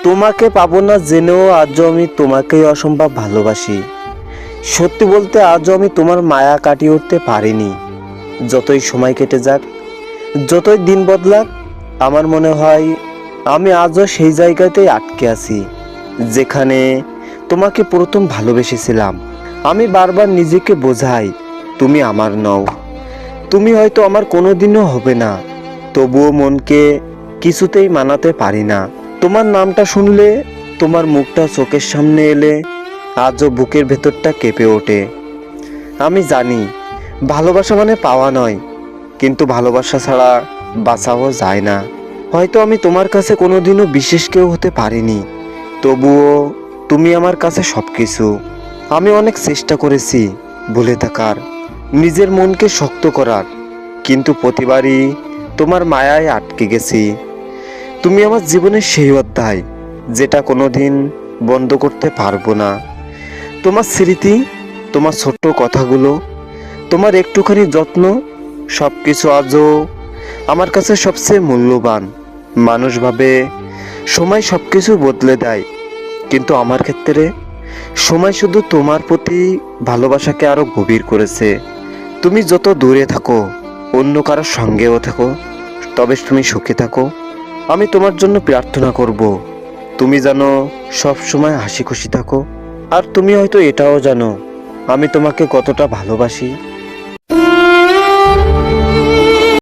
তোমাকে পাবো না জেনেও আজও আমি তোমাকেই অসম্ভব ভালোবাসি। সত্যি বলতে আজও আমি তোমার মায়া কাটিয়ে উঠতে পারিনি। যতই সময় কেটে যাক, যতই দিন বদলাক, আমার মনে হয় আমি আজও সেই জায়গাতেই আটকে আছি যেখানে তোমাকে প্রথম ভালোবেসেছিলাম। আমি বারবার নিজেকে বোঝাই তুমি আমার নও, তুমি হয়তো আমার কোনোদিনও হবে না, তবুও মনকে কিছুতেই মানাতে পারি না। তোমার নামটা শুনলে, তোমার মুখটা চোখের সামনে এলে আজও বুকের ভেতরটা কেঁপে ওঠে। আমি জানি ভালোবাসা মানে পাওয়া নয়, কিন্তু ভালোবাসা ছাড়া বাঁচাও যায় না। হয়তো আমি তোমার কাছে কোনোদিনও বিশেষ কেউ হতে পারিনি, তবুও তুমি আমার কাছে সব কিছু। আমি অনেক চেষ্টা করেছি ভুলে থাকার, নিজের মনকে শক্ত করার, কিন্তু প্রতিবারই তোমার মায়ায় আটকে গেছি। তুমি আমার জীবনের সেই অধ্যায় যেটা কোনোদিন বন্ধ করতে পারবো না। তোমার স্মৃতি, তোমার ছোট্ট কথাগুলো, তোমার একটুখানি যত্ন, সব কিছু আজও আমার কাছে সবচেয়ে মূল্যবান। মানুষ ভাবে সময় সব কিছু বদলে দেয়, কিন্তু আমার ক্ষেত্রে সময় শুধু তোমার প্রতি ভালোবাসাকে আরো গভীর করেছে। তুমি যত দূরে থাকো, অন্য কারোর সঙ্গেও থাকো, তবে তুমি সুখে থাকো। আমি তোমার জন্য প্রার্থনা করব তুমি যেন সব সময় হাসি খুশি থাকো। আর তুমি হয়তো এটাও জানো আমি তোমাকে কতটা ভালোবাসি।